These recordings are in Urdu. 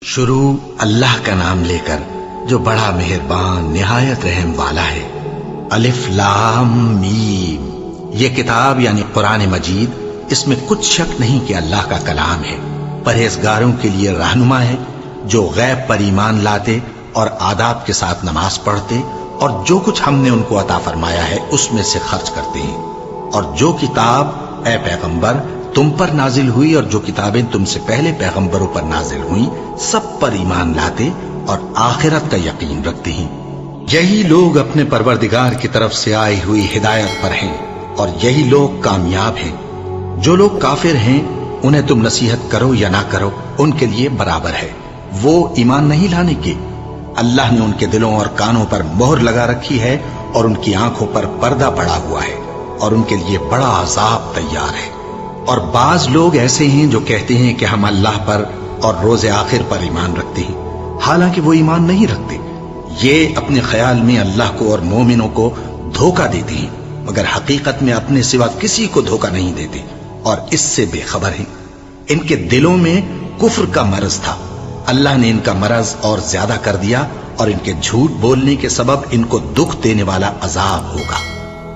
شروع اللہ کا نام لے کر جو بڑا مہربان نہایت رحم والا ہے۔ الف لام میم، یہ کتاب یعنی قرآن مجید، اس میں کچھ شک نہیں کہ اللہ کا کلام ہے، پرہیزگاروں کے لیے رہنما ہے، جو غیب پر ایمان لاتے اور آداب کے ساتھ نماز پڑھتے اور جو کچھ ہم نے ان کو عطا فرمایا ہے اس میں سے خرچ کرتے ہیں، اور جو کتاب اے پیغمبر تم پر نازل ہوئی اور جو کتابیں تم سے پہلے پیغمبروں پر نازل ہوئیں سب پر ایمان لاتے اور آخرت کا یقین رکھتے ہیں۔ یہی لوگ اپنے پروردگار کی طرف سے آئی ہوئی ہدایت پر ہیں اور یہی لوگ کامیاب ہیں۔ جو لوگ کافر ہیں انہیں تم نصیحت کرو یا نہ کرو ان کے لیے برابر ہے، وہ ایمان نہیں لانے کے۔ اللہ نے ان کے دلوں اور کانوں پر مہر لگا رکھی ہے اور ان کی آنکھوں پر پردہ پڑا ہوا ہے اور ان کے لیے بڑا عذاب تیار ہے۔ اور بعض لوگ ایسے ہیں جو کہتے ہیں کہ ہم اللہ پر اور روز آخر پر ایمان رکھتے ہیں، حالانکہ وہ ایمان نہیں رکھتے۔ یہ اپنے خیال میں اللہ کو اور مومنوں کو دھوکہ دیتے ہیں، مگر حقیقت میں اپنے سوا کسی کو دھوکہ نہیں دیتے اور اس سے بے خبر ہیں۔ ان کے دلوں میں کفر کا مرض تھا، اللہ نے ان کا مرض اور زیادہ کر دیا اور ان کے جھوٹ بولنے کے سبب ان کو دکھ دینے والا عذاب ہوگا۔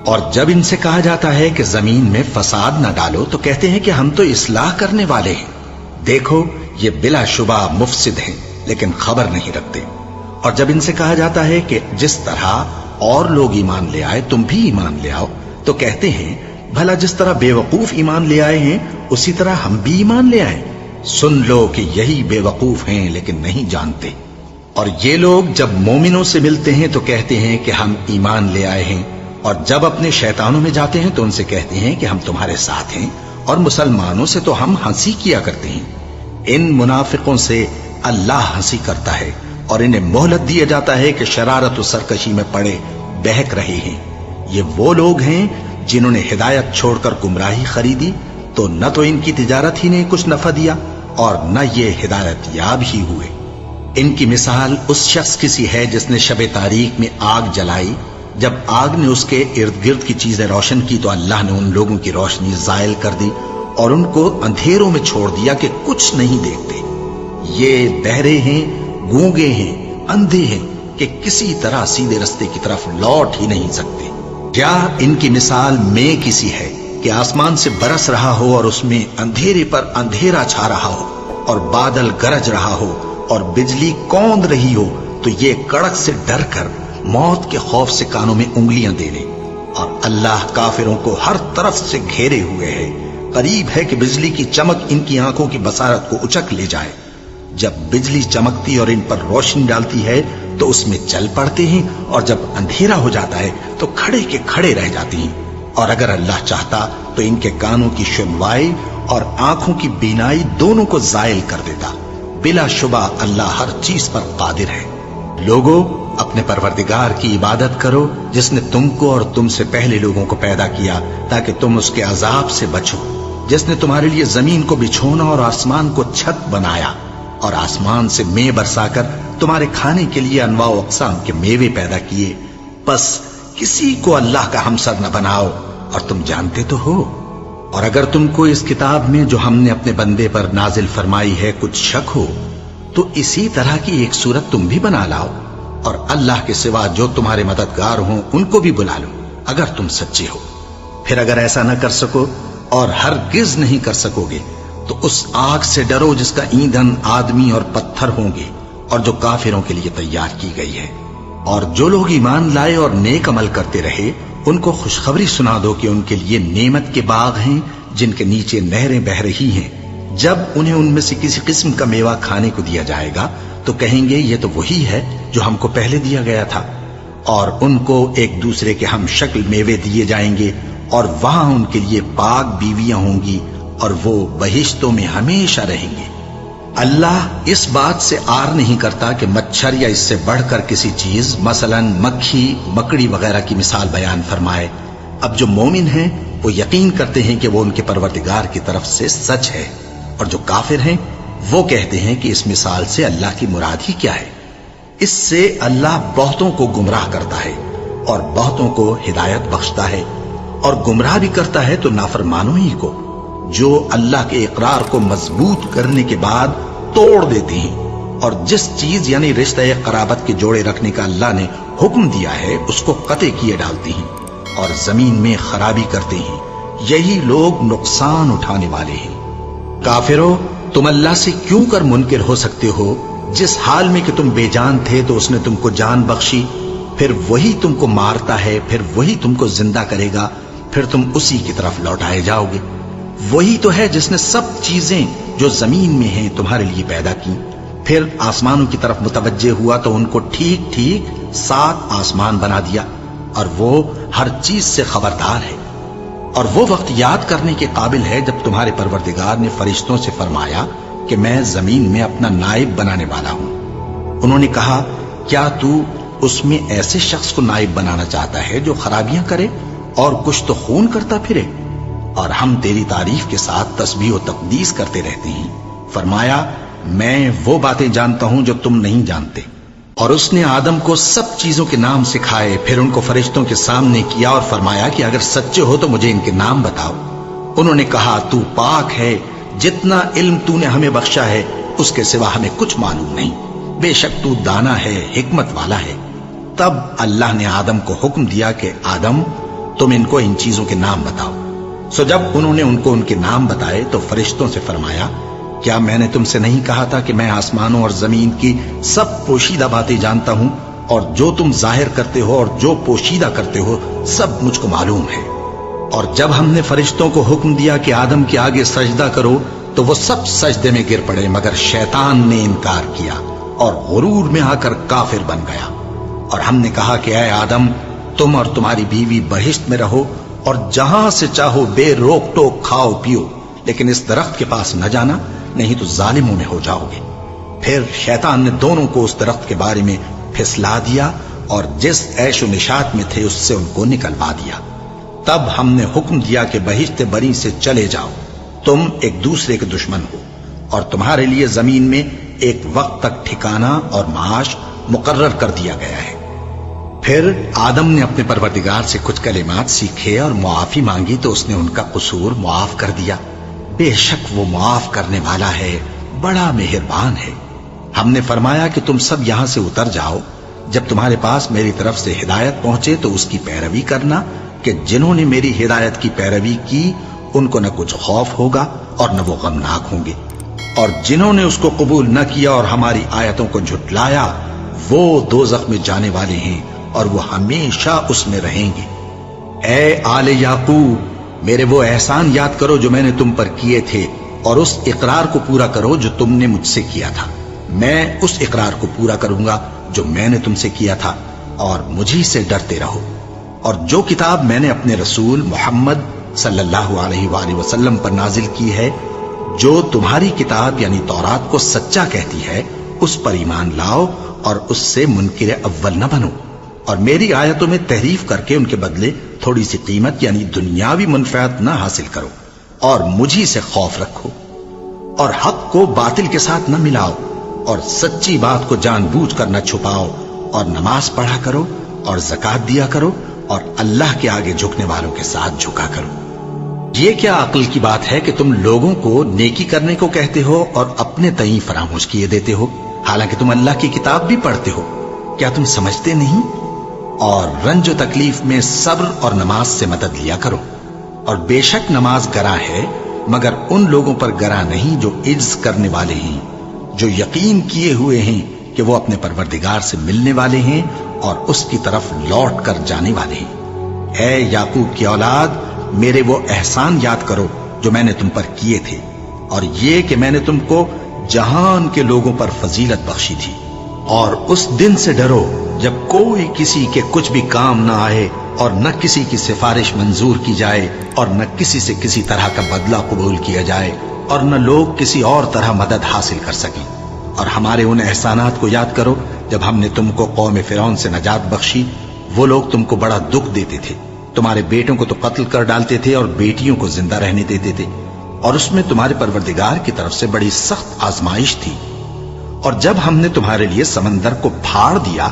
اور جب ان سے کہا جاتا ہے کہ زمین میں فساد نہ ڈالو تو کہتے ہیں کہ ہم تو اصلاح کرنے والے ہیں۔ دیکھو یہ بلا شبہ مفسد ہیں لیکن خبر نہیں رکھتے۔ اور جب ان سے کہا جاتا ہے کہ جس طرح اور لوگ ایمان لے آئے تم بھی ایمان لے آؤ تو کہتے ہیں بھلا جس طرح بے وقوف ایمان لے آئے ہیں اسی طرح ہم بھی ایمان لے آئیں۔ سن لو کہ یہی بے وقوف ہیں لیکن نہیں جانتے۔ اور یہ لوگ جب مومنوں سے ملتے ہیں تو کہتے ہیں کہ ہم ایمان لے آئے ہیں، اور جب اپنے شیطانوں میں جاتے ہیں تو ان سے کہتے ہیں کہ ہم تمہارے ساتھ ہیں، اور مسلمانوں سے تو ہم ہنسی کیا کرتے ہیں۔ ان منافقوں سے اللہ ہنسی کرتا ہے اور انہیں مہلت دیا جاتا ہے کہ شرارت و سرکشی میں پڑے بہک رہے ہیں۔ یہ وہ لوگ ہیں جنہوں نے ہدایت چھوڑ کر گمراہی خریدی، تو نہ تو ان کی تجارت ہی نے کچھ نفع دیا اور نہ یہ ہدایت یاب ہی ہوئے۔ ان کی مثال اس شخص کی سی ہے جس نے شب تاریک میں آگ جلائی، جب آگ نے اس کے ارد گرد کی چیزیں روشن کی تو اللہ نے ان لوگوں کی روشنی زائل کر دی اور ان کو اندھیروں میں چھوڑ دیا کہ کچھ نہیں دیکھتے۔ یہ بہرے ہیں، گونگے ہیں، اندھے ہیں کہ کسی طرح سیدھے رستے کی طرف لوٹ ہی نہیں سکتے۔ کیا ان کی مثال میں کسی ہے کہ آسمان سے برس رہا ہو اور اس میں اندھیرے پر اندھیرا چھا رہا ہو اور بادل گرج رہا ہو اور بجلی کوند رہی ہو تو یہ کڑک سے ڈر کر موت کے خوف سے کانوں میں انگلیاں دے لے۔ اور اللہ کافروں کو ہر طرف سے گھیرے ہوئے ہے، قریب ہے کہ بجلی کی چمک ان کی آنکھوں کی بصارت کو اچک لے جائے۔ جب بجلی چمکتی اور ان پر روشنی ڈالتی ہے تو اس میں چل پڑتے ہیں، اور جب اندھیرا ہو جاتا ہے تو کھڑے کے کھڑے رہ جاتے ہیں۔ اور اگر اللہ چاہتا تو ان کے کانوں کی سنوائی اور آنکھوں کی بینائی دونوں کو زائل کر دیتا۔ بلا شبہ اللہ ہر چیز پر قادر ہے۔ لوگوں، اپنے پروردگار کی عبادت کرو جس نے تم کو اور تم سے پہلے لوگوں کو پیدا کیا تاکہ تم اس کے عذاب سے بچو، جس نے تمہارے لیے زمین کو بچھونا اور آسمان کو چھت بنایا، اور آسمان سے مے برسا کر تمہارے کھانے کے لیے انواع و اقسام کے میوے پیدا کیے۔ بس کسی کو اللہ کا ہمسر نہ بناؤ، اور تم جانتے تو ہو۔ اور اگر تم کو اس کتاب میں جو ہم نے اپنے بندے پر نازل فرمائی ہے کچھ شک ہو تو اسی طرح کی ایک صورت تم بھی بنا لاؤ، اور اللہ کے سوا جو تمہارے مددگار ہوں ان کو بھی بلا لو اگر تم سچے ہو۔ پھر اگر ایسا نہ کر سکو اور ہرگز نہیں کر سکو گے تو اس آگ سے ڈرو جس کا ایندھن آدمی اور پتھر ہوں گے اور جو کافروں کے لیے تیار کی گئی ہے۔ اور جو لوگ ایمان لائے اور نیک عمل کرتے رہے ان کو خوشخبری سنا دو کہ ان کے لیے نعمت کے باغ ہیں جن کے نیچے نہریں بہہ رہی ہیں۔ جب انہیں ان میں سے کسی قسم کا میوہ کھانے کو دیا جائے گا تو کہیں گے یہ تو وہی ہے جو ہم کو پہلے دیا گیا تھا، اور ان کو ایک دوسرے کے ہم شکل میوے دیے جائیں گے، اور وہاں ان کے لیے پاک بیویاں ہوں گی اور وہ بہشتوں میں ہمیشہ رہیں گے۔ اللہ اس بات سے آر نہیں کرتا کہ مچھر یا اس سے بڑھ کر کسی چیز مثلا مکھی، مکڑی وغیرہ کی مثال بیان فرمائے۔ اب جو مومن ہیں وہ یقین کرتے ہیں کہ وہ ان کے پروردگار کی طرف سے سچ ہے، اور جو کافر ہیں وہ کہتے ہیں کہ اس مثال سے اللہ کی مراد ہی کیا ہے۔ اس سے اللہ بہتوں کو گمراہ کرتا ہے اور بہتوں کو ہدایت بخشتا ہے، اور گمراہ بھی کرتا ہے تو نافرمانوں ہی کو، جو اللہ کے اقرار کو مضبوط کرنے کے بعد توڑ دیتے ہیں اور جس چیز یعنی رشتہ قرابت کے جوڑے رکھنے کا اللہ نے حکم دیا ہے اس کو قطع کیے ڈالتی ہیں اور زمین میں خرابی کرتے ہیں، یہی لوگ نقصان اٹھانے والے ہیں۔ کافرو، تم اللہ سے کیوں کر منکر ہو سکتے ہو؟ جس حال میں کہ تم بے جان تھے تو اس نے تم کو جان بخشی، پھر وہی تم کو مارتا ہے، پھر وہی تم کو زندہ کرے گا، پھر تم اسی کی طرف لوٹائے جاؤ گے۔ وہی تو ہے جس نے سب چیزیں جو زمین میں ہیں تمہارے لیے پیدا کی، پھر آسمانوں کی طرف متوجہ ہوا تو ان کو ٹھیک ٹھیک 7 آسمان بنا دیا، اور وہ ہر چیز سے خبردار ہے۔ اور وہ وقت یاد کرنے کے قابل ہے جب تمہارے پروردگار نے فرشتوں سے فرمایا کہ میں زمین میں اپنا نائب بنانے والا ہوں۔ انہوں نے کہا، کیا تو اس میں ایسے شخص کو نائب بنانا چاہتا ہے جو خرابیاں کرے اور کچھ تو خون کرتا پھرے؟ اور ہم تیری تعریف کے ساتھ تسبیح و تقدیس کرتے رہتے ہیں۔ فرمایا، میں وہ باتیں جانتا ہوں جو تم نہیں جانتے۔ اور اس نے آدم کو سب چیزوں کے نام سکھائے، پھر ان کو فرشتوں کے سامنے کیا اور فرمایا کہ اگر سچے ہو تو مجھے ان کے نام بتاؤ۔ انہوں نے کہا، تو پاک ہے، جتنا علم تو نے ہمیں بخشا ہے اس کے سوا ہمیں کچھ معلوم نہیں، بے شک تو دانا ہے، حکمت والا ہے۔ تب اللہ نے آدم کو حکم دیا کہ آدم، تم ان کو ان چیزوں کے نام بتاؤ۔ سو جب انہوں نے ان کو ان کے نام بتائے تو فرشتوں سے فرمایا، کیا میں نے تم سے نہیں کہا تھا کہ میں آسمانوں اور زمین کی سب پوشیدہ باتیں جانتا ہوں، اور جو تم ظاہر کرتے ہو اور جو پوشیدہ کرتے ہو سب مجھ کو معلوم ہے۔ اور جب ہم نے فرشتوں کو حکم دیا کہ آدم کے آگے سجدہ کرو تو وہ سب سجدے میں گر پڑے، مگر شیطان نے انکار کیا اور غرور میں آ کر کافر بن گیا۔ اور ہم نے کہا کہ اے آدم، تم اور تمہاری بیوی بہشت میں رہو اور جہاں سے چاہو بے روک ٹوک کھاؤ پیو، لیکن اس درخت کے پاس نہ جانا، نہیں تو ظالموں میں ہو جاؤ گے۔ پھر شیطان نے دونوں کو اس درخت کے بارے میں پھسلا دیا اور جس عیش و نشاط میں تھے اس سے ان کو نکلوا دیا۔ تب ہم نے حکم دیا کہ بہشت بری سے چلے جاؤ، تم ایک دوسرے کے دشمن ہو، اور تمہارے لیے زمین میں ایک وقت تک ٹھکانہ اور معاش مقرر کر دیا گیا ہے۔ پھر آدم نے اپنے پروردگار سے کچھ کلمات سیکھے اور معافی مانگی تو اس نے ان کا قصور معاف کر دیا۔ بے شک وہ معاف کرنے والا ہے، بڑا مہربان ہے۔ ہم نے فرمایا کہ تم سب یہاں سے اتر جاؤ، جب تمہارے پاس میری طرف سے ہدایت پہنچے تو اس کی پیروی کرنا، کہ جنہوں نے میری ہدایت کی پیروی کی ان کو نہ کچھ خوف ہوگا اور نہ وہ غمناک ہوں گے، اور جنہوں نے اس کو قبول نہ کیا اور ہماری آیتوں کو جھٹلایا وہ دوزخ میں جانے والے ہیں اور وہ ہمیشہ اس میں رہیں گے۔ اے آل یعقوب، میرے وہ احسان یاد کرو جو میں نے تم پر کیے تھے، اور اس اقرار کو پورا کرو جو تم نے مجھ سے کیا تھا۔ میں اس اقرار کو پورا کروں گا جو میں نے تم سے کیا تھا، اور مجھی سے ڈرتے رہو۔ اور جو کتاب میں نے اپنے رسول محمد صلی اللہ علیہ وآلہ وسلم پر نازل کی ہے، جو تمہاری کتاب یعنی تورات کو سچا کہتی ہے، اس پر ایمان لاؤ اور اس سے منکر اول نہ بنو، اور میری آیتوں میں تحریف کر کے ان کے بدلے تھوڑی سی قیمت یعنی دنیاوی منفعت نہ حاصل کرو، اور مجھی سے خوف رکھو، اور حق کو باطل کے ساتھ نہ ملاؤ، اور سچی بات کو جان بوجھ کر نہ چھپاؤ، اور نماز پڑھا کرو اور زکوٰۃ دیا کرو، اور اللہ کے آگے جھکنے والوں کے ساتھ جھکا کرو۔ یہ کیا عقل کی بات ہے کہ تم لوگوں کو نیکی کرنے کو کہتے ہو اور اپنے تئیں فراموش کیے دیتے ہو، حالانکہ تم اللہ کی کتاب بھی پڑھتے ہو؟ کیا تم سمجھتے نہیں؟ اور رنج و تکلیف میں صبر اور نماز سے مدد لیا کرو، اور بے شک نماز گراں ہے، مگر ان لوگوں پر گراں نہیں جو عجز کرنے والے ہیں، جو یقین کیے ہوئے ہیں کہ وہ اپنے پروردگار سے ملنے والے ہیں اور اس کی طرف لوٹ کر جانے والے ہیں۔ اے یعقوب کی اولاد، میرے وہ احسان یاد کرو جو میں نے تم پر کیے تھے، اور یہ کہ میں نے تم کو جہان کے لوگوں پر فضیلت بخشی تھی۔ اور اس دن سے ڈرو جب کوئی کسی کے کچھ بھی کام نہ آئے، اور نہ کسی کی سفارش منظور کی جائے، اور نہ کسی سے کسی طرح کا بدلہ قبول کیا جائے، اور نہ لوگ کسی اور طرح مدد حاصل کر سکیں۔ اور ہمارے ان احسانات کو یاد کرو جب ہم نے تم کو قوم فرعون سے نجات بخشی۔ وہ لوگ تم کو بڑا دکھ دیتے تھے، تمہارے بیٹوں کو تو قتل کر ڈالتے تھے اور بیٹیوں کو زندہ رہنے دیتے تھے، اور اس میں تمہارے پروردگار کی طرف سے بڑی سخت آزمائش تھی۔ اور جب ہم نے تمہارے لیے سمندر کو پھاڑ دیا،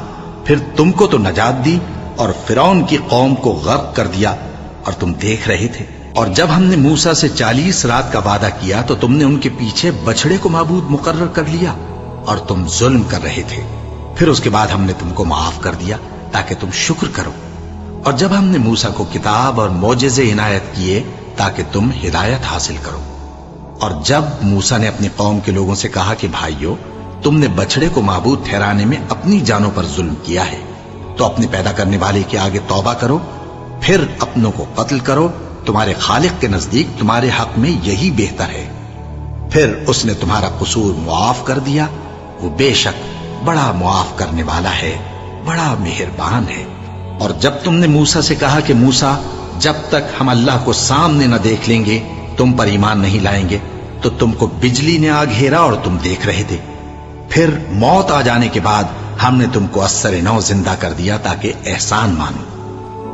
پھر تم کو تو نجات دی اور فرعون کی قوم کو غرق کر دیا، اور تم دیکھ رہے تھے۔ اور جب ہم نے موسیٰ سے 40 رات کا وعدہ کیا تو تم نے ان کے پیچھے بچڑے کو معبود مقرر کر لیا، اور تم ظلم کر رہے تھے. پھر اس کے بعد ہم نے تم کو معاف کر دیا تاکہ تم شکر کرو. اور جب ہم نے موسیٰ کو کتاب اور معجزے عنایت کیے تاکہ تم ہدایت حاصل کرو. اور جب موسیٰ نے اپنی قوم کے لوگوں سے کہا کہ بھائیو، تم نے بچڑے کو معبود ٹھہرانے میں اپنی جانوں پر ظلم کیا ہے، تو اپنے پیدا کرنے والے کے آگے توبہ کرو، پھر اپنوں کو قتل کرو، تمہارے خالق کے نزدیک تمہارے حق میں یہی بہتر ہے. پھر اس نے تمہارا قصور معاف کر دیا. وہ بے شک بڑا معاف کرنے والا ہے، بڑا مہربان ہے. اور جب تم نے موسیٰ سے کہا کہ موسیٰ، جب تک ہم اللہ کو سامنے نہ دیکھ لیں گے تم پر ایمان نہیں لائیں گے، تو تم کو بجلی نے آ گھیرا اور تم دیکھ رہے تھے. پھر موت آ جانے کے بعد ہم نے تم کو اثر نو زندہ کر دیا تاکہ احسان مانو.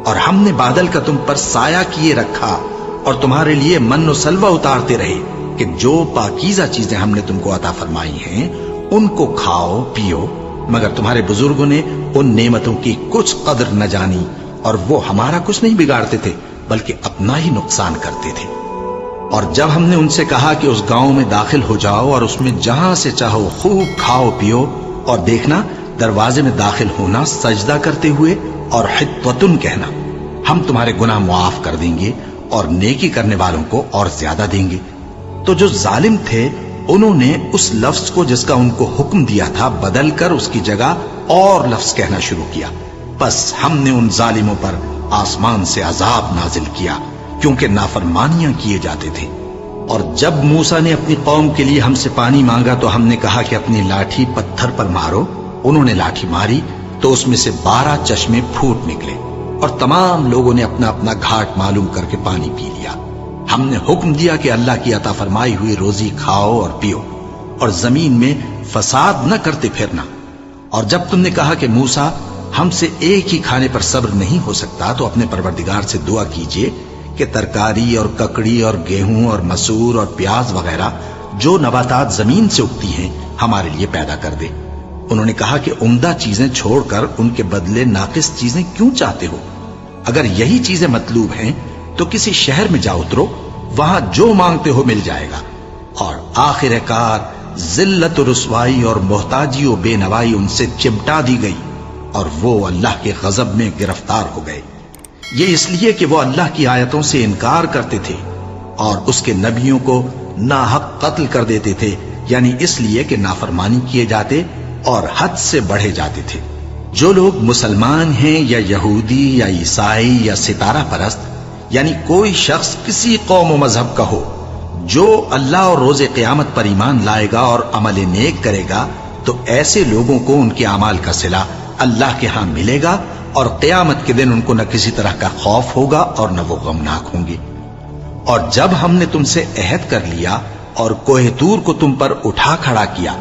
اور ہم نے بادل کا تم پر سایہ کیے رکھا اور تمہارے لیے من و سلوہ اتارتے رہے کہ جو پاکیزہ چیزیں ہم نے تم کو عطا فرمائی ہیں ان کو کھاؤ پیو، مگر تمہارے بزرگوں نے ان نعمتوں کی کچھ قدر نہ جانی اور وہ ہمارا کچھ نہیں بگاڑتے تھے بلکہ اپنا ہی نقصان کرتے تھے. اور جب ہم نے ان سے کہا کہ اس گاؤں میں داخل ہو جاؤ اور اس میں جہاں سے چاہو خوب کھاؤ پیو، اور دیکھنا دروازے میں داخل ہونا سجدہ کرتے ہوئے اور حطوتن کہنا، ہم تمہارے گناہ معاف کر دیں گے اور نیکی کرنے والوں کو اور زیادہ دیں گے. تو جو ظالم تھے انہوں نے اس لفظ کو جس کا ان کو حکم دیا تھا بدل کر اس کی جگہ اور لفظ کہنا شروع کیا. بس ہم نے ان ظالموں پر آسمان سے عذاب نازل کیا کیونکہ نافرمانیاں کیے جاتے تھے. اور جب موسیٰ نے اپنی قوم کے لیے ہم سے پانی مانگا تو ہم نے کہا کہ اپنی لاٹھی پتھر پر مارو. انہوں نے لاٹھی ماری تو اس میں سے 12 چشمے پھوٹ نکلے اور تمام لوگوں نے اپنا اپنا گھاٹ معلوم کر کے پانی پی لیا. ہم نے حکم دیا کہ اللہ کی عطا فرمائی ہوئی روزی کھاؤ اور پیو اور زمین میں فساد نہ کرتے پھرنا. اور جب تم نے کہا کہ موسیٰ ہم سے ایک ہی کھانے پر صبر نہیں ہو سکتا تو اپنے پروردگار سے دعا کیجئے کہ ترکاری اور ککڑی اور گیہوں اور مسور اور پیاز وغیرہ جو نباتات زمین سے اگتی ہیں ہمارے لیے پیدا کر دے. انہوں نے کہا کہ عمدہ چیزیں چھوڑ کر ان کے بدلے ناقص چیزیں کیوں چاہتے ہو؟ اگر یہی چیزیں مطلوب ہیں تو کسی شہر میں جا اترو، وہاں جو مانگتے ہو مل جائے گا. اور آخر کار ذلت و رسوائی اور محتاجی و بے نوائی ان سے چمٹا دی گئی اور وہ اللہ کے غضب میں گرفتار ہو گئے. یہ اس لیے کہ وہ اللہ کی آیتوں سے انکار کرتے تھے اور اس کے نبیوں کو ناحق قتل کر دیتے تھے، یعنی اس لیے کہ نافرمانی کیے جاتے اور حد سے بڑھے جاتے تھے. جو لوگ مسلمان ہیں یا یہودی یا عیسائی یا ستارہ پرست، یعنی کوئی شخص کسی قوم و مذہب کا ہو، جو اللہ اور روز قیامت پر ایمان لائے گا اور عمل نیک کرے گا تو ایسے لوگوں کو ان کے اعمال کا صلہ اللہ کے ہاں ملے گا اور قیامت کے دن ان کو نہ کسی طرح کا خوف ہوگا اور نہ وہ غمناک ہوں گے. اور جب ہم نے تم سے عہد کر لیا اور کوہ طور کو تم پر اٹھا کھڑا کیا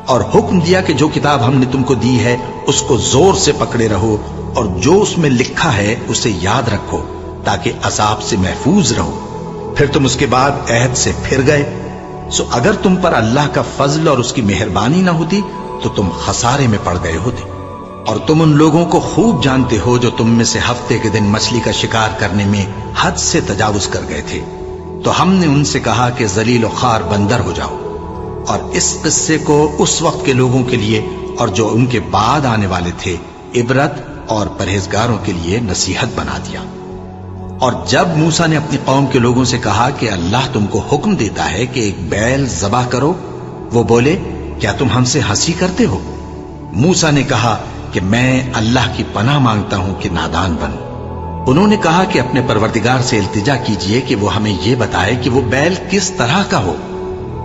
اور حکم دیا کہ جو کتاب ہم نے تم کو دی ہے اس کو زور سے پکڑے رہو اور جو اس میں لکھا ہے اسے یاد رکھو تاکہ عذاب سے محفوظ رہو، پھر تم اس کے بعد عہد سے پھر گئے، سو اگر تم پر اللہ کا فضل اور اس کی مہربانی نہ ہوتی تو تم خسارے میں پڑ گئے ہوتے. اور تم ان لوگوں کو خوب جانتے ہو جو تم میں سے ہفتے کے دن مچھلی کا شکار کرنے میں حد سے تجاوز کر گئے تھے، تو ہم نے ان سے کہا کہ ذلیل و خوار بندر ہو جاؤ. اور اس قصے کو اس وقت کے لوگوں کے لیے اور جو ان کے بعد آنے والے تھے عبرت اور پرہیزگاروں کے لیے نصیحت بنا دیا. اور جب موسیٰ نے اپنی قوم کے لوگوں سے کہا کہ اللہ تم کو حکم دیتا ہے کہ ایک بیل ذبح کرو، وہ بولے کیا تم ہم سے ہنسی کرتے ہو؟ موسیٰ نے کہا کہ میں اللہ کی پناہ مانگتا ہوں کہ نادان بنوں. انہوں نے کہا کہ اپنے پروردگار سے التجا کیجئے کہ وہ ہمیں یہ بتائے کہ وہ بیل کس طرح کا ہو.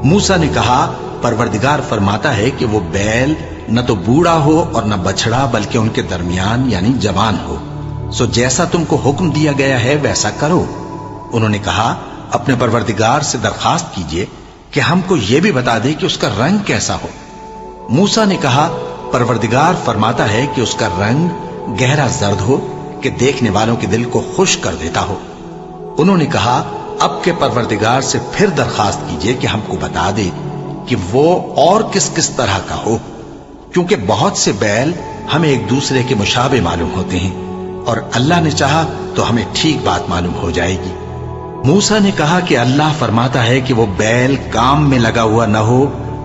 موسیٰ نے کہا پروردگار فرماتا ہے کہ وہ بیل نہ تو بوڑھا ہو اور نہ بچڑا بلکہ ان کے درمیان یعنی جوان ہو، سو جیسا تم کو حکم دیا گیا ہے ویسا کرو. انہوں نے کہا اپنے پروردگار سے درخواست کیجئے کہ ہم کو یہ بھی بتا دے کہ اس کا رنگ کیسا ہو. موسیٰ نے کہا پروردگار فرماتا ہے کہ اس کا رنگ گہرا زرد ہو کہ دیکھنے والوں کے دل کو خوش کر دیتا ہو. انہوں نے کہا اب کے پروردگار سے پھر درخواست کیجئے کہ ہم کو بتا دے کہ وہ اور کس کس طرح کا ہو، کیونکہ بہت سے بیل ہمیں ایک دوسرے کے مشابہ معلوم ہوتے ہیں اور اللہ نے چاہا تو ہمیں ٹھیک بات معلوم ہو جائے گی. موسیٰ نے کہا کہ اللہ فرماتا ہے کہ وہ بیل کام میں لگا ہوا نہ ہو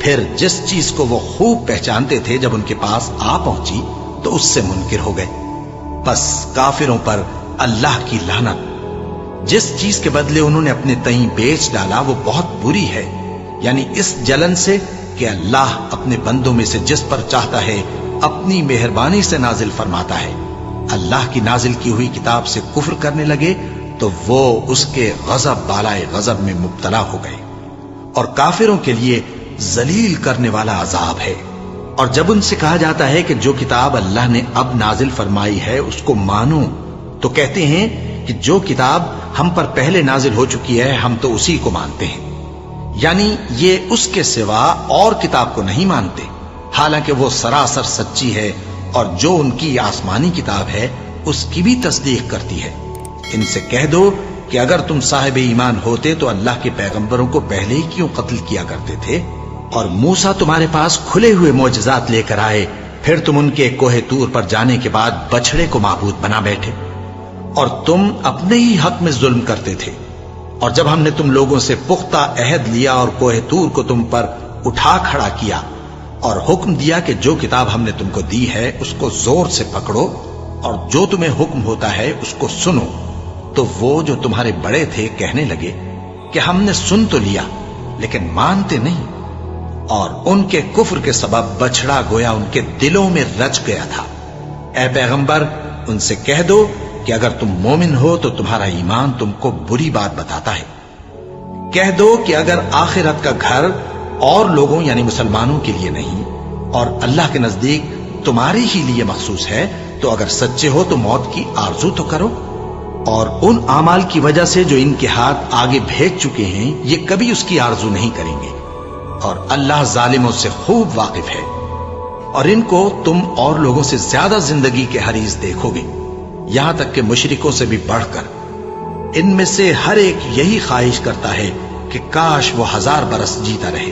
پھر جس چیز کو وہ خوب پہچانتے تھے جب ان کے پاس آ پہنچی تو اس سے منکر ہو گئے. بس کافروں پر اللہ کی لعنت. جس چیز کے بدلے انہوں نے اپنے تئیں بیچ ڈالا وہ بہت بری ہے، یعنی اس جلن سے کہ اللہ اپنے بندوں میں سے جس پر چاہتا ہے اپنی مہربانی سے نازل فرماتا ہے. اللہ کی نازل کی ہوئی کتاب سے کفر کرنے لگے تو وہ اس کے غضب بالائے غضب میں مبتلا ہو گئے، اور کافروں کے لیے ذلیل کرنے والا عذاب ہے. اور جب ان سے کہا جاتا ہے کہ جو کتاب اللہ نے اب نازل فرمائی ہے اس کو مانو، تو کہتے ہیں کہ جو کتاب ہم پر پہلے نازل ہو چکی ہے ہم تو اسی کو مانتے ہیں. یعنی یہ اس کے سوا اور کتاب کو نہیں مانتے، حالانکہ وہ سراسر سچی ہے، اور جو ان کی آسمانی کتاب ہے اس کی بھی تصدیق کرتی ہے. ان سے کہہ دو کہ اگر تم صاحب ایمان ہوتے تو اللہ کے پیغمبروں کو پہلے ہی کیوں قتل کیا کرتے تھے؟ اور موسیٰ تمہارے پاس کھلے ہوئے معجزات لے کر آئے، پھر تم ان کے کوہ طور پر جانے کے بعد بچڑے کو معبود بنا بیٹھے، اور تم اپنے ہی حق میں ظلم کرتے تھے. اور جب ہم نے تم لوگوں سے پختہ عہد لیا اور کوہ طور کو تم پر اٹھا کھڑا کیا اور حکم دیا کہ جو کتاب ہم نے تم کو دی ہے اس کو زور سے پکڑو اور جو تمہیں حکم ہوتا ہے اس کو سنو، تو وہ جو تمہارے بڑے تھے کہنے لگے کہ ہم نے سن تو لیا لیکن مانتے نہیں، اور ان کے کفر کے سبب بچڑا گویا ان کے دلوں میں رچ گیا تھا. اے پیغمبر ان سے کہہ دو کہ اگر تم مومن ہو تو تمہارا ایمان تم کو بری بات بتاتا ہے. کہہ دو کہ اگر آخرت کا گھر اور لوگوں یعنی مسلمانوں کے لیے نہیں اور اللہ کے نزدیک تمہارے ہی لیے مخصوص ہے تو اگر سچے ہو تو موت کی آرزو تو کرو، اور ان اعمال کی وجہ سے جو ان کے ہاتھ آگے بھیج چکے ہیں یہ کبھی اس کی آرزو نہیں کریں گے، اور اللہ ظالموں سے خوب واقف ہے. اور ان کو تم اور لوگوں سے زیادہ زندگی کے حریص دیکھو گے، یہاں تک کہ مشرکوں سے بھی بڑھ کر. ان میں سے ہر ایک یہی خواہش کرتا ہے کہ کاش وہ 1000 برس جیتا رہے،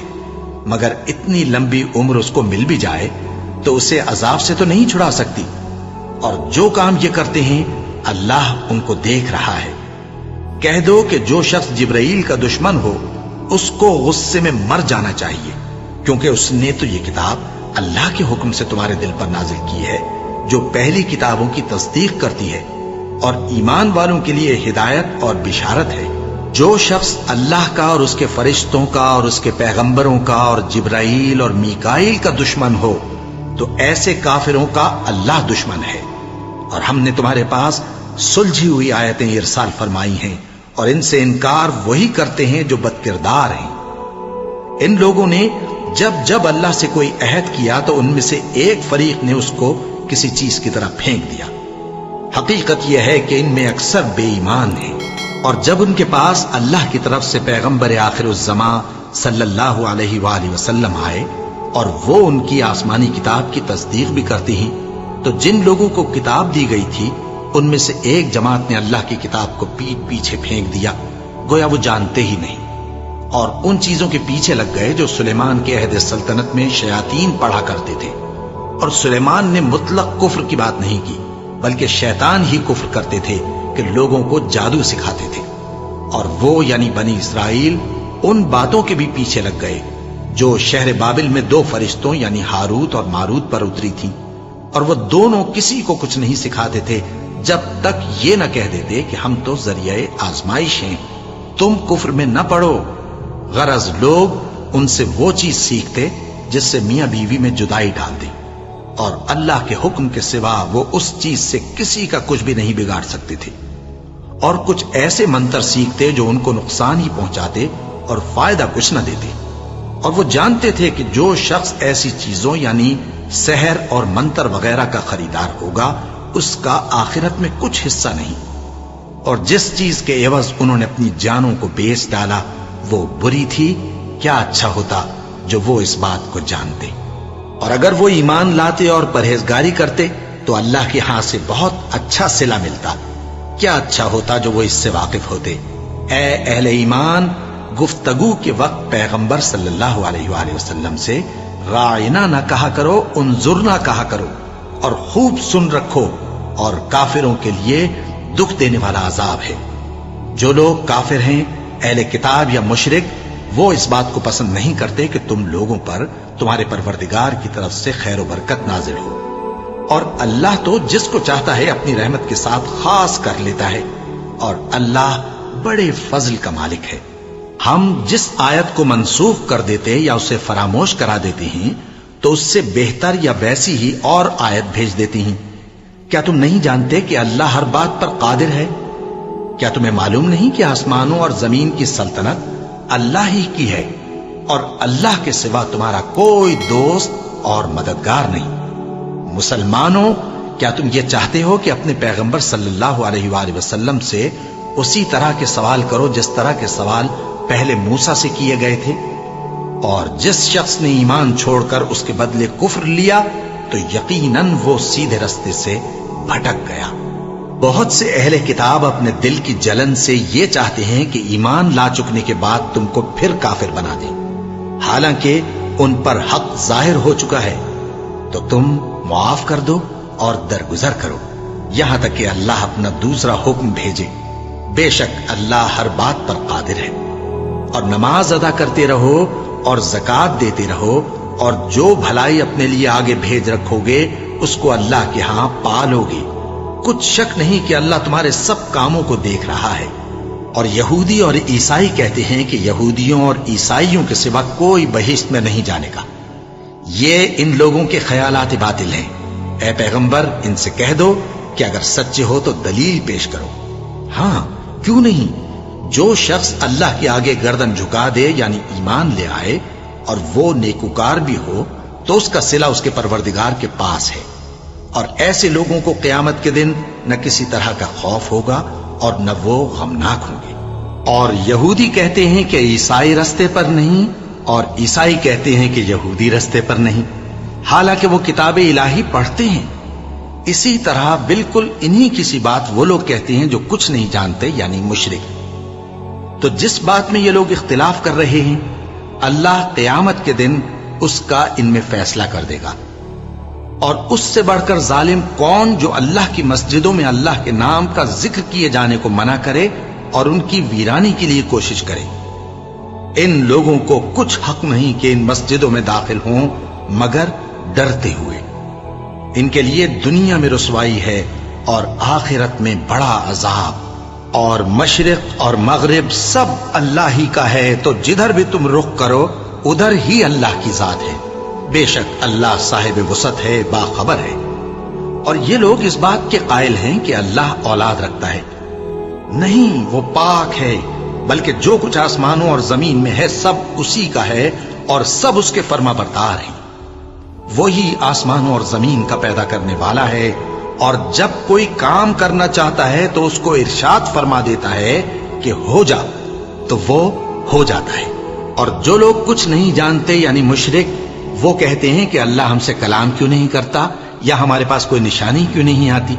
مگر اتنی لمبی عمر اس کو مل بھی جائے تو اسے عذاب سے تو نہیں چھڑا سکتی. اور جو کام یہ کرتے ہیں اللہ ان کو دیکھ رہا ہے. کہہ دو کہ جو شخص جبرائیل کا دشمن ہو اس کو غصے میں مر جانا چاہیے، کیونکہ اس نے تو یہ کتاب اللہ کے حکم سے تمہارے دل پر نازل کی ہے جو پہلی کتابوں کی تصدیق کرتی ہے اور ایمان والوں کے لیے ہدایت اور بشارت ہے. جو شخص اللہ کا اور اس کے فرشتوں کا اور اس کے پیغمبروں کا اور جبرائیل اور میکائیل کا دشمن ہو تو ایسے کافروں کا اللہ دشمن ہے. اور ہم نے تمہارے پاس سلجھی ہوئی آیتیں ارسال فرمائی ہیں اور ان سے انکار وہی کرتے ہیں جو بد کردار ہیں. ان لوگوں نے جب جب اللہ سے کوئی عہد کیا تو ان میں سے ایک فریق نے اس کو کسی چیز کی طرح پھینک دیا. حقیقت یہ ہے کہ ان میں اکثر بے ایمان ہیں، اور جب ان کے پاس اللہ کی طرف سے پیغمبر آخر الزمان صلی اللہ علیہ وآلہ وسلم آئے اور وہ ان کی آسمانی کتاب کی تصدیق بھی کرتے ہیں، تو جن لوگوں کو کتاب دی گئی تھی ان میں سے ایک جماعت نے اللہ کی کتاب کو پیٹ پیچھے پھینک دیا گویا وہ جانتے ہی نہیں، اور ان چیزوں کے پیچھے لگ گئے جو سلیمان کے عہد سلطنت میں شیاطین پڑھا کرتے تھے. اور سلیمان نے مطلق کفر کی بات نہیں کی بلکہ شیطان ہی کفر کرتے تھے کہ لوگوں کو جادو سکھاتے تھے. اور وہ یعنی بنی اسرائیل ان باتوں کے بھی پیچھے لگ گئے جو شہر بابل میں 2 فرشتوں یعنی ہاروت اور ماروت پر اتری تھی، اور وہ دونوں کسی کو کچھ نہیں سکھاتے تھے جب تک یہ نہ کہہ دیتے کہ ہم تو ذریعہ آزمائش ہیں، تم کفر میں نہ پڑو. غرض لوگ ان سے وہ چیز سیکھتے جس سے میاں بیوی میں جدائی ڈال دیں، اور اللہ کے حکم کے سوا وہ اس چیز سے کسی کا کچھ بھی نہیں بگاڑ سکتے تھے. اور کچھ ایسے منتر سیکھتے جو ان کو نقصان ہی پہنچاتے اور فائدہ کچھ نہ دیتے. اور وہ جانتے تھے کہ جو شخص ایسی چیزوں یعنی سحر اور منتر وغیرہ کا خریدار ہوگا اس کا آخرت میں کچھ حصہ نہیں، اور جس چیز کے عوض انہوں نے اپنی جانوں کو بیچ ڈالا وہ بری تھی. کیا اچھا ہوتا جو وہ اس بات کو جانتے. اور اگر وہ ایمان لاتے اور پرہیزگاری کرتے تو اللہ کے ہاں سے بہت اچھا صلہ ملتا. کیا اچھا ہوتا جو وہ اس سے واقف ہوتے. اے اہل ایمان، گفتگو کے وقت پیغمبر صلی اللہ علیہ وآلہ وسلم سے راعنا نہ کہا کرو، انظرنا کہا کرو، اور خوب سن رکھو، اور کافروں کے لیے دکھ دینے والا عذاب ہے. جو لوگ کافر ہیں اہل کتاب یا مشرک وہ اس بات کو پسند نہیں کرتے کہ تم لوگوں پر تمہارے پروردگار کی طرف سے خیر و برکت نازل ہو، اور اللہ تو جس کو چاہتا ہے اپنی رحمت کے ساتھ خاص کر لیتا ہے، اور اللہ بڑے فضل کا مالک ہے۔ ہم جس آیت کو منسوخ کر دیتے یا اسے فراموش کرا دیتے ہیں تو اس سے بہتر یا ویسی ہی اور آیت بھیج دیتی ہیں۔ کیا تم نہیں جانتے کہ اللہ ہر بات پر قادر ہے؟ کیا تمہیں معلوم نہیں کہ آسمانوں اور زمین کی سلطنت اللہ ہی کی ہے، اور اللہ کے سوا تمہارا کوئی دوست اور مددگار نہیں؟ مسلمانوں، کیا تم یہ چاہتے ہو کہ اپنے پیغمبر صلی اللہ علیہ وآلہ وسلم سے اسی طرح کے سوال کرو جس طرح کے سوال پہلے موسیٰ سے کیے گئے تھے؟ اور جس شخص نے ایمان چھوڑ کر اس کے بدلے کفر لیا تو یقیناً وہ سیدھے رستے سے بھٹک گیا۔ بہت سے اہل کتاب اپنے دل کی جلن سے یہ چاہتے ہیں کہ ایمان لا چکنے کے بعد تم کو پھر کافر بنا دیں، حالانکہ ان پر حق ظاہر ہو چکا ہے۔ تو تم معاف کر دو اور درگزر کرو یہاں تک کہ اللہ اپنا دوسرا حکم بھیجے۔ بے شک اللہ ہر بات پر قادر ہے۔ اور نماز ادا کرتے رہو اور زکوٰۃ دیتے رہو، اور جو بھلائی اپنے لیے آگے بھیج رکھو گے اس کو اللہ کے ہاں پالو گے۔ کچھ شک نہیں کہ اللہ تمہارے سب کاموں کو دیکھ رہا ہے۔ اور یہودی اور عیسائی کہتے ہیں کہ یہودیوں اور عیسائیوں کے سوا کوئی بہشت میں نہیں جانے گا۔ یہ ان لوگوں کے خیالات باطل ہیں۔ اے پیغمبر، ان سے کہہ دو کہ اگر سچے ہو تو دلیل پیش کرو۔ ہاں، کیوں نہیں؟ جو شخص اللہ کے آگے گردن جھکا دے یعنی ایمان لے آئے اور وہ نیکوکار بھی ہو تو اس کا صلہ اس کے پروردگار کے پاس ہے، اور ایسے لوگوں کو قیامت کے دن نہ کسی طرح کا خوف ہوگا اور نہ وہ غمناک ہوں گے۔ اور یہودی کہتے ہیں کہ عیسائی رستے پر نہیں، اور عیسائی کہتے ہیں کہ یہودی رستے پر نہیں، حالانکہ وہ کتاب الہی پڑھتے ہیں۔ اسی طرح بالکل انہی کسی بات وہ لوگ کہتے ہیں جو کچھ نہیں جانتے یعنی مشرک۔ تو جس بات میں یہ لوگ اختلاف کر رہے ہیں اللہ قیامت کے دن اس کا ان میں فیصلہ کر دے گا۔ اور اس سے بڑھ کر ظالم کون جو اللہ کی مسجدوں میں اللہ کے نام کا ذکر کیے جانے کو منع کرے اور ان کی ویرانی کے لیے کوشش کرے۔ ان لوگوں کو کچھ حق نہیں کہ ان مسجدوں میں داخل ہوں مگر ڈرتے ہوئے۔ ان کے لیے دنیا میں رسوائی ہے اور آخرت میں بڑا عذاب۔ اور مشرق اور مغرب سب اللہ ہی کا ہے، تو جدھر بھی تم رخ کرو ادھر ہی اللہ کی ذات ہے۔ بے شک اللہ صاحب وسعت ہے، باخبر ہے۔ اور یہ لوگ اس بات کے قائل ہیں کہ اللہ اولاد رکھتا ہے۔ نہیں، وہ پاک ہے، بلکہ جو کچھ آسمانوں اور زمین میں ہے سب اسی کا ہے اور سب اس کے فرما بردار ہیں۔ وہی آسمانوں اور زمین کا پیدا کرنے والا ہے، اور جب کوئی کام کرنا چاہتا ہے تو اس کو ارشاد فرما دیتا ہے کہ ہو جا، تو وہ ہو جاتا ہے۔ اور جو لوگ کچھ نہیں جانتے یعنی مشرک، وہ کہتے ہیں کہ اللہ ہم سے کلام کیوں نہیں کرتا یا ہمارے پاس کوئی نشانی کیوں نہیں آتی۔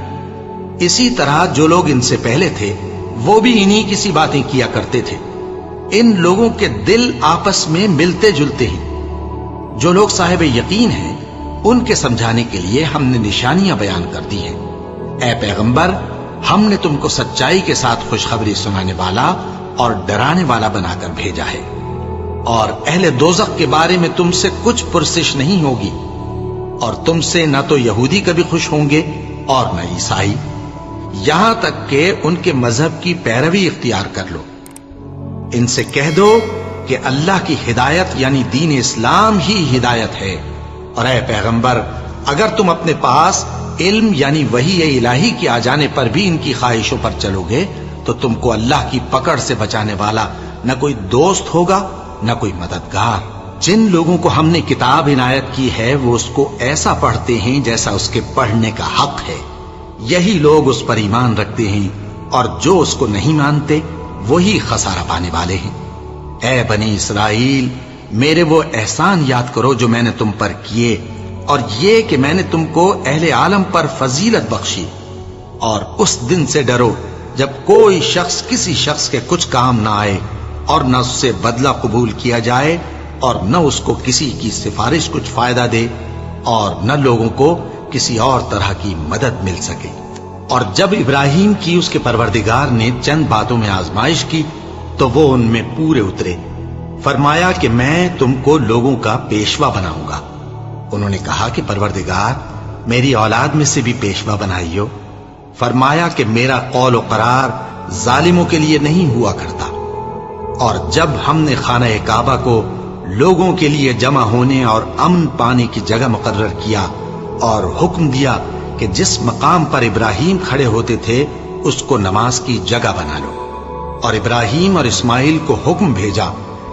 اسی طرح جو لوگ ان سے پہلے تھے وہ بھی انہی کسی باتیں کیا کرتے تھے۔ ان لوگوں کے دل آپس میں ملتے جلتے ہیں۔ جو لوگ صاحب یقین ہیں ان کے سمجھانے کے لیے ہم نے نشانیاں بیان کر دی ہیں۔ اے پیغمبر، ہم نے تم کو سچائی کے ساتھ خوشخبری سنانے والا اور ڈرانے والا بنا کر بھیجا ہے، اور اہل دوزخ کے بارے میں تم سے کچھ پرسش نہیں ہوگی، اور تم سے نہ تو یہودی کبھی خوش ہوں گے اور نہ عیسائی، یہاں تک کہ ان کے مذہب کی پیروی اختیار کر لو۔ ان سے کہہ دو کہ اللہ کی ہدایت یعنی دین اسلام ہی ہدایت ہے، اور اے پیغمبر، اگر تم اپنے پاس علم یعنی وحی الہی کے آ جانے پر بھی ان کی خواہشوں پر چلو گے تو تم کو اللہ کی پکڑ سے بچانے والا نہ کوئی دوست ہوگا نہ کوئی مددگار۔ جن لوگوں کو ہم نے کتاب عنایت کی ہے وہ اس کو ایسا پڑھتے ہیں جیسا اس کے پڑھنے کا حق ہے، یہی لوگ اس پر ایمان رکھتے ہیں، اور جو اس کو نہیں مانتے وہی خسارہ پانے والے ہیں۔ اے بنی اسرائیل، میرے وہ احسان یاد کرو جو میں نے تم پر کیے، اور یہ کہ میں نے تم کو اہل عالم پر فضیلت بخشی، اور اس دن سے ڈرو جب کوئی شخص کسی شخص کے کچھ کام نہ آئے اور نہ اس سے بدلہ قبول کیا جائے، اور نہ اس کو کسی کی سفارش کچھ فائدہ دے، اور نہ لوگوں کو کسی اور طرح کی مدد مل سکے۔ اور جب ابراہیم کی اس کے پروردگار نے چند باتوں میں آزمائش کی تو وہ ان میں پورے اترے، فرمایا کہ میں تم کو لوگوں کا پیشوا بناؤں گا۔ انہوں نے کہا کہ پروردگار میری اولاد میں سے بھی پیشوا بنائیو۔ فرمایا کہ میرا قول و قرار ظالموں کے لیے نہیں ہوا کرتا۔ اور جب ہم نے خانہ کعبہ کو لوگوں کے لیے جمع ہونے اور امن پانے کی جگہ مقرر کیا اور حکم دیا کہ جس مقام پر ابراہیم کھڑے ہوتے تھے اس کو نماز کی جگہ بنا لو، اور ابراہیم اور اسماعیل کو حکم بھیجا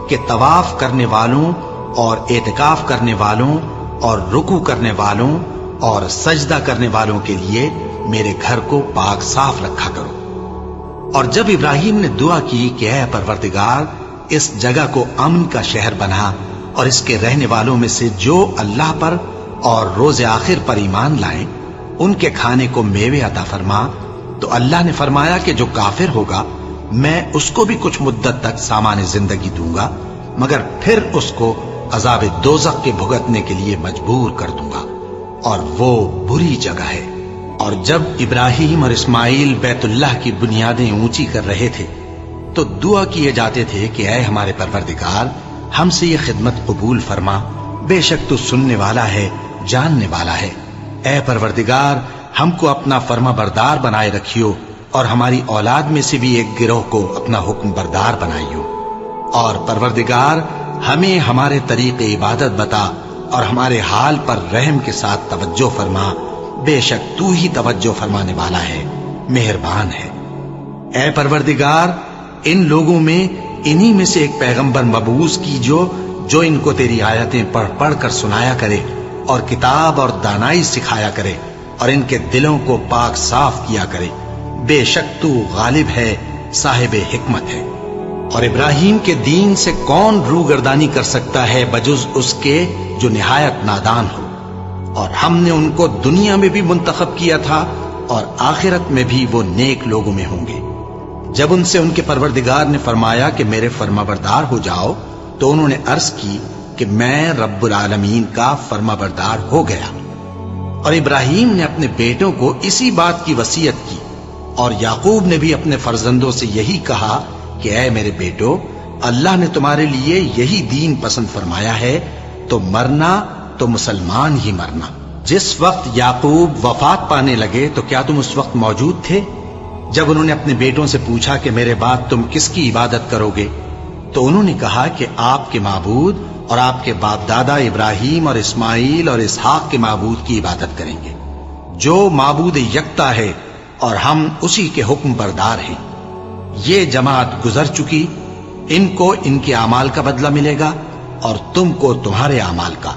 کہ طواف کرنے والوں اور اعتکاف کرنے والوں اور رکوع کرنے والوں اور سجدہ کرنے والوں کے لیے میرے گھر کو پاک صاف رکھا کرو۔ اور جب ابراہیم نے دعا کی کہ اے پروردگار اس جگہ کو امن کا شہر بنا اور اس کے رہنے والوں میں سے جو اللہ پر اور روز آخر پر ایمان لائیں ان کے کھانے کو میوے عطا فرما، تو اللہ نے فرمایا کہ جو کافر ہوگا میں اس کو بھی کچھ مدت تک سامان زندگی دوں گا، مگر پھر اس کو عذاب دوزخ کے بھگتنے کے لیے مجبور کر دوں گا، اور وہ بری جگہ ہے۔ اور جب ابراہیم اور اسماعیل بیت اللہ کی بنیادیں اونچی کر رہے تھے تو دعا کیے جاتے تھے کہ اے ہمارے پروردگار ہم سے یہ خدمت قبول فرما، بے شک تو سننے والا ہے، جاننے والا ہے۔ اے پروردگار ہم کو اپنا فرما بردار بنائے رکھیو، اور ہماری اولاد میں سے بھی ایک گروہ کو اپنا حکم بردار بنائیو۔ اور پروردگار ہمیں ہمارے طریق عبادت بتا اور ہمارے حال پر رحم کے ساتھ توجہ فرما، بے شک تو ہی توجہ فرمانے والا ہے، مہربان ہے۔ اے پروردگار ان لوگوں میں انہی میں سے ایک پیغمبر مبعوث کیجو جو ان کو تیری آیتیں پڑھ پڑھ کر سنایا کرے اور کتاب اور دانائی سکھایا کرے اور ان کے دلوں کو پاک صاف کیا کرے، بے شک تو غالب ہے، صاحب حکمت ہے۔ اور ابراہیم کے دین سے کون روگردانی کر سکتا ہے بجز اس کے جو نہایت نادان ہو؟ اور ہم نے ان کو دنیا میں بھی منتخب کیا تھا اور آخرت میں بھی وہ نیک لوگوں میں ہوں گے۔ جب ان سے ان کے پروردگار نے فرمایا کہ میرے فرما بردار ہو جاؤ تو انہوں نے عرض کی کہ میں رب العالمین کا فرما بردار ہو گیا۔ اور ابراہیم نے اپنے بیٹوں کو اسی بات کی وصیت کی، اور یعقوب نے بھی اپنے فرزندوں سے یہی کہا کہ اے میرے بیٹو، اللہ نے تمہارے لیے یہی دین پسند فرمایا ہے، تو مرنا تو مسلمان ہی مرنا۔ جس وقت یعقوب وفات پانے لگے تو کیا تم اس وقت موجود تھے جب انہوں نے اپنے بیٹوں سے پوچھا کہ میرے بعد تم کس کی عبادت کرو گے؟ تو انہوں نے کہا کہ آپ کے معبود اور آپ کے باپ دادا ابراہیم اور اسماعیل اور اسحاق کے معبود کی عبادت کریں گے، جو معبود یکتا ہے اور ہم اسی کے حکم بردار ہیں۔ یہ جماعت گزر چکی، ان کو ان کے اعمال کا بدلہ ملے گا اور تم کو تمہارے اعمال کا،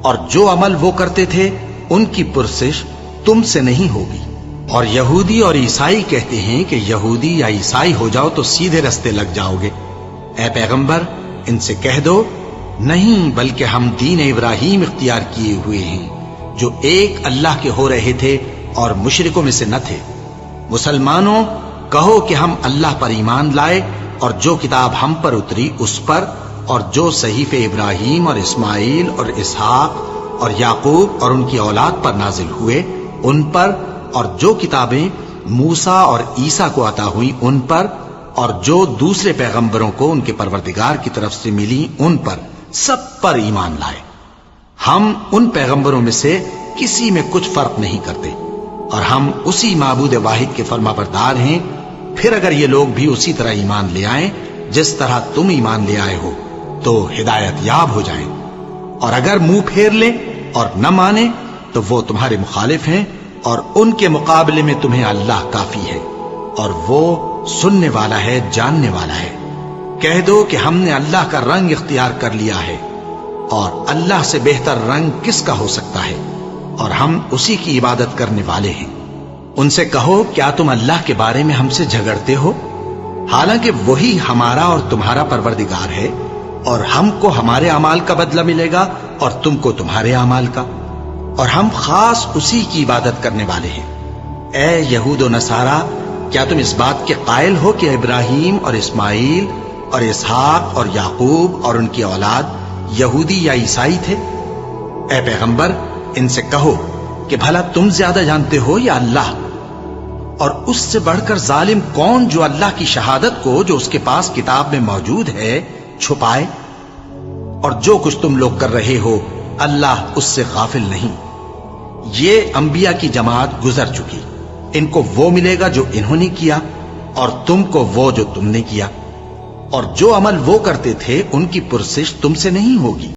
اور جو عمل وہ کرتے تھے ان کی پرسش تم سے نہیں ہوگی۔ اور یہودی اور عیسائی کہتے ہیں کہ یہودی یا عیسائی ہو جاؤ تو سیدھے رستے لگ جاؤ گے۔ اے پیغمبر ان سے کہہ دو نہیں، بلکہ ہم دین ابراہیم اختیار کیے ہوئے ہیں جو ایک اللہ کے ہو رہے تھے اور مشرکوں میں سے نہ تھے۔ مسلمانوں کہو کہ ہم اللہ پر ایمان لائے اور جو کتاب ہم پر اتری اس پر، اور جو صحیفے ابراہیم اور اسماعیل اور اسحاق اور یعقوب اور ان کی اولاد پر نازل ہوئے ان پر، اور جو کتابیں موسیٰ اور عیسیٰ کو عطا ہوئیں ان پر، اور جو دوسرے پیغمبروں کو ان کے پروردگار کی طرف سے ملی ان پر، سب پر ایمان لائے۔ ہم ان پیغمبروں میں سے کسی میں کچھ فرق نہیں کرتے، اور ہم اسی معبود واحد کے فرما بردار ہیں۔ پھر اگر یہ لوگ بھی اسی طرح ایمان لے آئیں جس طرح تم ایمان لے آئے ہو تو ہدایت یاب ہو جائیں، اور اگر منہ پھیر لیں اور نہ مانیں تو وہ تمہارے مخالف ہیں، اور ان کے مقابلے میں تمہیں اللہ کافی ہے، اور وہ سننے والا ہے، جاننے والا ہے۔ کہہ دو کہ ہم نے اللہ کا رنگ اختیار کر لیا ہے، اور اللہ سے بہتر رنگ کس کا ہو سکتا ہے، اور ہم اسی کی عبادت کرنے والے ہیں۔ ان سے کہو کیا تم اللہ کے بارے میں ہم سے جھگڑتے ہو، حالانکہ وہی ہمارا اور تمہارا پروردگار ہے، اور ہم کو ہمارے اعمال کا بدلہ ملے گا اور تم کو تمہارے اعمال کا، اور ہم خاص اسی کی عبادت کرنے والے ہیں۔ اے یہود و نصارا، کیا تم اس بات کے قائل ہو کہ ابراہیم اور اسماعیل اور اسحاق اور یعقوب اور ان کی اولاد یہودی یا عیسائی تھے؟ اے پیغمبر ان سے کہو کہ بھلا تم زیادہ جانتے ہو یا اللہ؟ اور اس سے بڑھ کر ظالم کون جو اللہ کی شہادت کو جو اس کے پاس کتاب میں موجود ہے چھپائے؟ اور جو کچھ تم لوگ کر رہے ہو اللہ اس سے غافل نہیں۔ یہ انبیاء کی جماعت گزر چکی، ان کو وہ ملے گا جو انہوں نے کیا، اور تم کو وہ جو تم نے کیا، اور جو عمل وہ کرتے تھے ان کی پرسش تم سے نہیں ہوگی۔